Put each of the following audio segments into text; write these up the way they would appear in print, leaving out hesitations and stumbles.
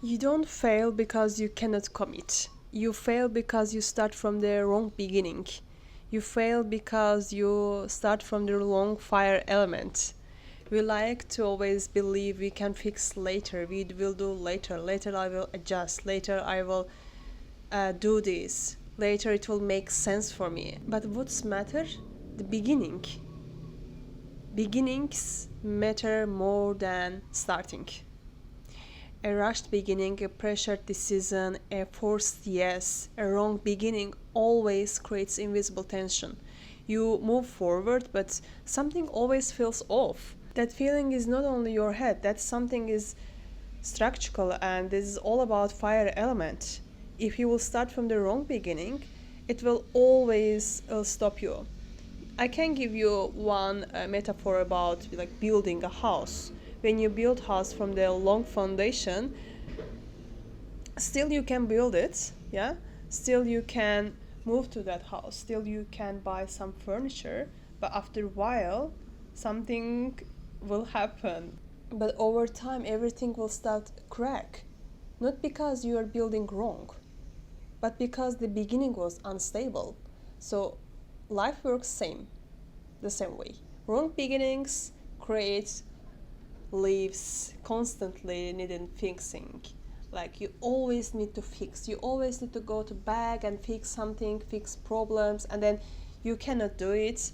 You don't fail because you cannot commit. You fail because you start from the wrong beginning. You fail because you start from the wrong fire element. We like to always believe we can fix later, we will do later, later I will adjust, later I will do this, later it will make sense for me. But what's matter? The beginning. Beginnings matter more than starting. A rushed beginning, a pressured decision, a forced yes, a wrong beginning always creates invisible tension. You move forward, but something always feels off. That feeling is not only your head, that something is structural, and this is all about fire element. If you will start from the wrong beginning, it will always stop you. I can give you one metaphor about like building a house. When you build house from the long foundation, still you can build it, yeah? Still you can move to that house. Still you can buy some furniture, but after a while something will happen. But over time everything will start crack. Not because you are building wrong, but because the beginning was unstable. So life works the same way. Wrong beginnings create lives constantly needing fixing. Like you always need to fix. You always need to go to back and fix something, fix problems, and then you cannot do it.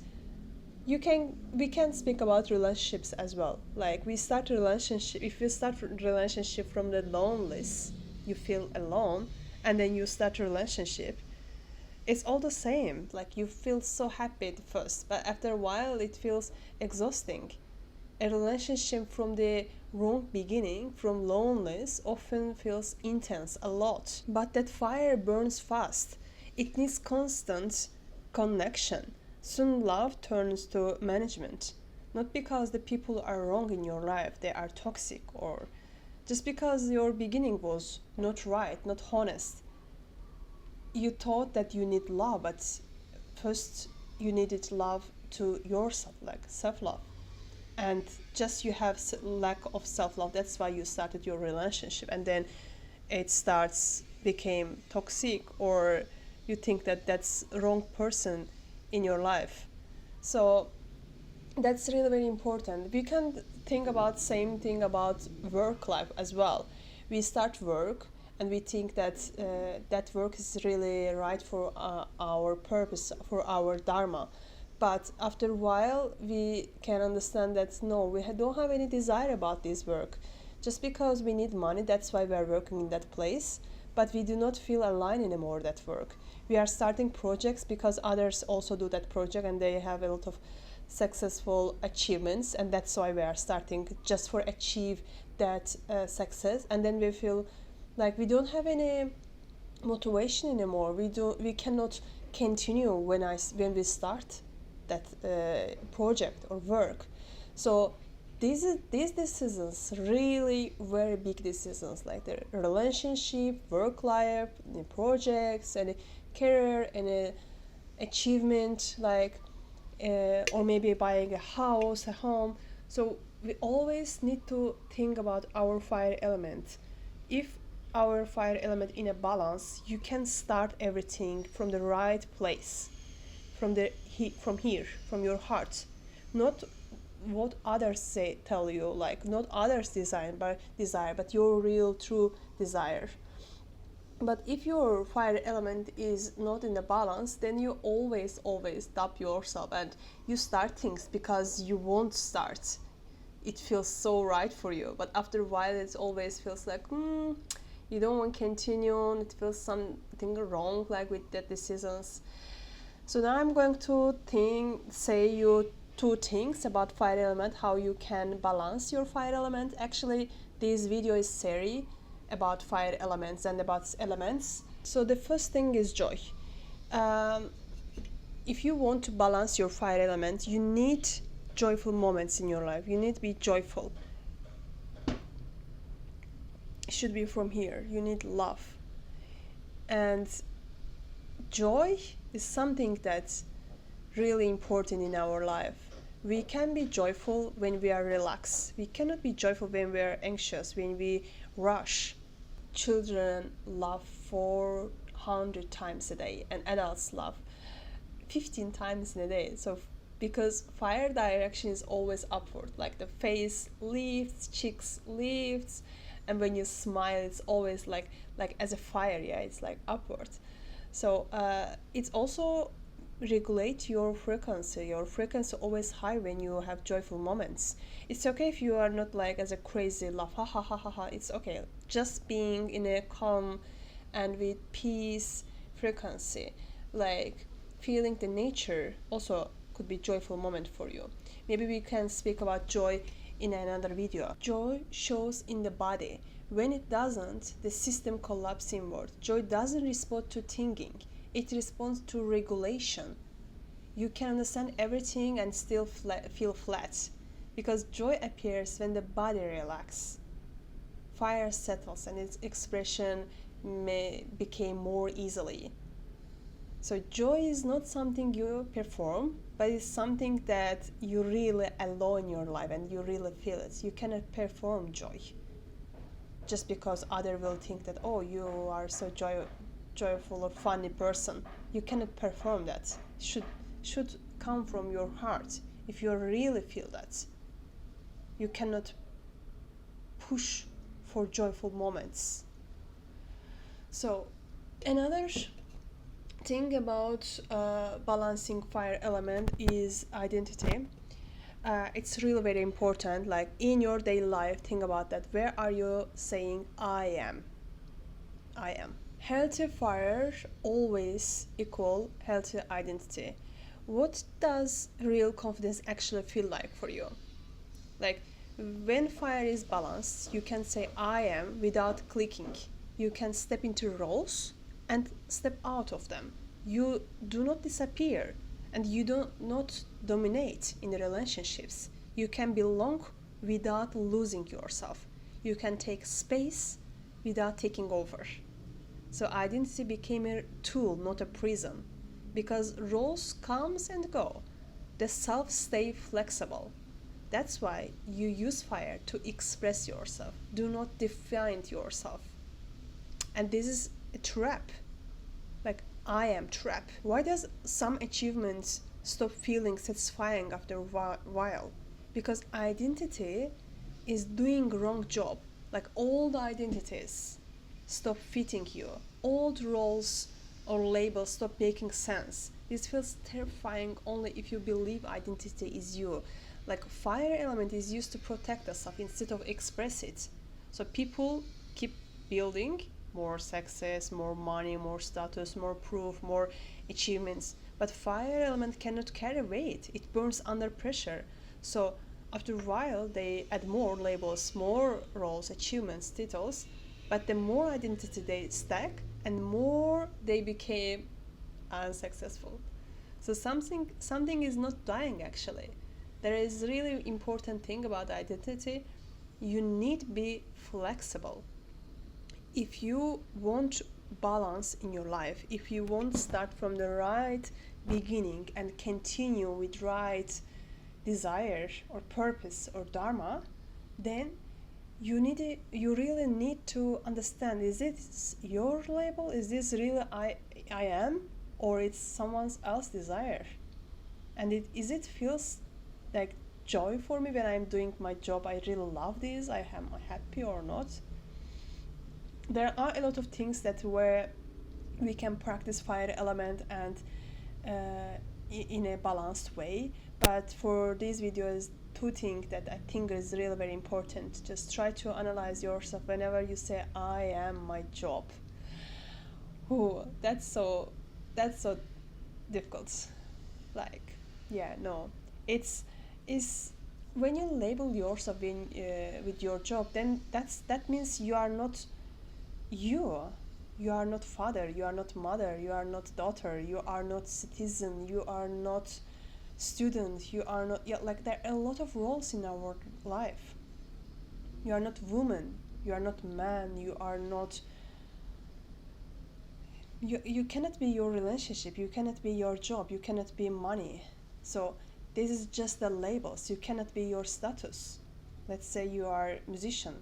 We can speak about relationships as well. Like we start a relationship, if you start a relationship from the loneliness, you feel alone, and then you start a relationship, it's all the same. Like you feel so happy at first, but after a while it feels exhausting. A relationship from the wrong beginning, from loneliness, often feels intense a lot. But that fire burns fast. It needs constant connection. Soon love turns to management. Not because the people are wrong in your life, they are toxic, or just because your beginning was not right, not honest. You thought that you need love, but first you needed love to yourself, like self-love. And just you have lack of self-love, that's why you started your relationship, and then it became toxic, or you think that that's wrong person in your life. So that's really very important. We can think about same thing about work life as well. We start work and we think that that work is really right for our purpose, for our dharma. But after a while, we can understand that no, we don't have any desire about this work. Just because we need money, that's why we are working in that place. But we do not feel aligned anymore with that work. We are starting projects because others also do that project and they have a lot of successful achievements, and that's why we are starting just for achieve that success. And then we feel like we don't have any motivation anymore. We cannot continue when we start that project or work. So these decisions, really very big decisions, like the relationship, work life, the projects, and career, and achievement, like or maybe buying a house, a home. So we always need to think about our fire element. If our fire element in a balance, you can start everything from the right place, from here, from your heart, not what others tell you, like not others desire, but your real true desire. But if your fire element is not in the balance, then you always doubt yourself, and you start things because you won't start. It feels so right for you, but after a while it always feels like you don't want to continue. It feels something wrong, like with the decisions. So now I'm going to say you two things about fire element, how you can balance your fire element. Actually, this video is series about fire elements and about elements. So the first thing is joy. If you want to balance your fire element, you need joyful moments in your life. You need to be joyful. It should be from here. You need love. And joy is something that's really important in our life. We can be joyful when we are relaxed. We cannot be joyful when we are anxious, when we rush. children laugh 400 times a day and adults laugh 15 times in a day. So because fire direction is always upward, like the face lifts, cheeks lifts, and when you smile it's always like as a fire, yeah, it's like upward. So it's also regulate your frequency always high when you have joyful moments. It's okay if you are not like as a crazy laugh ha ha ha ha ha, it's okay just being in a calm and with peace frequency, like feeling the nature also could be joyful moment for you. Maybe we can speak about joy in another video. Joy shows in the body. When it doesn't, the system collapses inward. Joy doesn't respond to thinking, it responds to regulation. You can understand everything and still feel flat, because joy appears when the body relaxes. Fire settles and its expression may become more easily. So joy is not something you perform, but it's something that you really allow in your life and you really feel it. You cannot perform joy just because other will think that, oh, you are so joyful or funny person. You cannot perform that. Should come from your heart. If you really feel that, you cannot push for joyful moments. So another thing about balancing fire element is identity. It's really very important, like in your daily life, think about that. Where are you saying I am? I am. Healthy fire always equal healthy identity. What does real confidence actually feel like for you? Like when fire is balanced, you can say I am without clicking. You can step into roles and step out of them. You do not disappear and you do not dominate in the relationships. You can belong without losing yourself. You can take space without taking over. So identity became a tool, not a prison, because roles comes and go. The self stay flexible. That's why you use fire to express yourself. Do not define yourself. And this is a trap. Like I am trap. Why does some achievements stop feeling satisfying after a while? Because identity is doing wrong job. Like old identities stop fitting you. Old roles or labels stop making sense. This feels terrifying only if you believe identity is you. Like fire element is used to protect us instead of express it. So people keep building more success, more money, more status, more proof, more achievements. But fire element cannot carry weight. It burns under pressure. So after a while, they add more labels, more roles, achievements, titles. But the more identity they stack, and more they became unsuccessful. So something is not dying actually. There is really important thing about identity. You need to be flexible. If you want balance in your life, if you want to start from the right beginning and continue with right desire or purpose or dharma, then you really need to understand, is it your label? Is this really I am, or it's someone else's desire? And it feels like joy for me when I'm doing my job? I really love this. I am happy or not? There are a lot of things that where we can practice fire element and in a balanced way. But for these videos, two things that I think is really very important. Just try to analyze yourself whenever you say I am my job. Ooh, that's so difficult. Like, yeah, no, it's when you label yourself in with your job, then that means you are not you. You are not father, you are not mother, you are not daughter, you are not citizen, you are not student, you are not, yeah, like there are a lot of roles in our life. You are not woman, you are not man, you are not, you cannot be your relationship, you cannot be your job, you cannot be money. So this is just the labels. You cannot be your status. Let's say you are musician,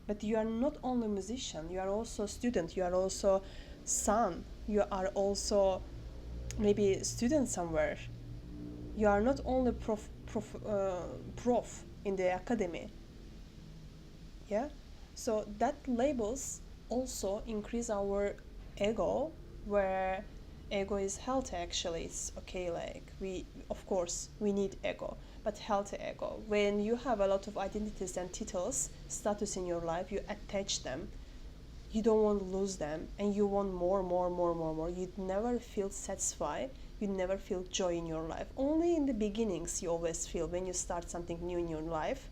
But you are not only a musician, you are also a student, you are also son, you are also maybe a student somewhere. You are not only prof in the academy. Yeah, so that labels also increase our ego, where ego is healthy. Actually, it's okay, like we, of course we need ego, but healthy ego. When you have a lot of identities and titles, status in your life, you attach them, you don't want to lose them, and you want more. You never feel satisfied, you never feel joy in your life. Only in the beginnings you always feel, when you start something new in your life.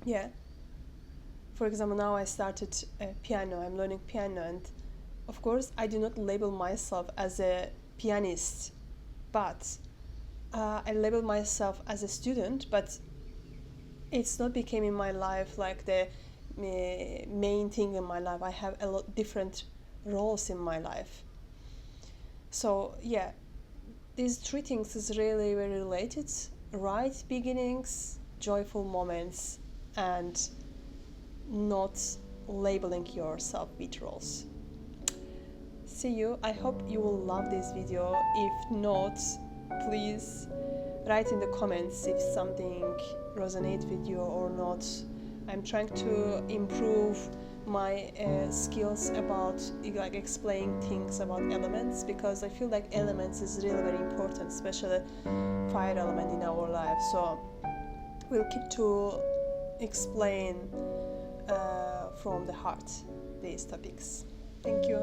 Yeah, for example, now I started piano, I'm learning piano, and of course I do not label myself as a pianist, but I label myself as a student, but it's not became in my life like the main thing in my life. I have a lot different roles in my life. So yeah, these three things is really very related: right beginnings, joyful moments, and not labeling yourself with roles. See you. I hope you will love this video. If not, please write in the comments if something resonates with you or not. I'm trying to improve my skills about like explaining things about elements, because I feel like elements is really very important, especially fire element in our life. So we'll keep to explain from the heart these topics. Thank you.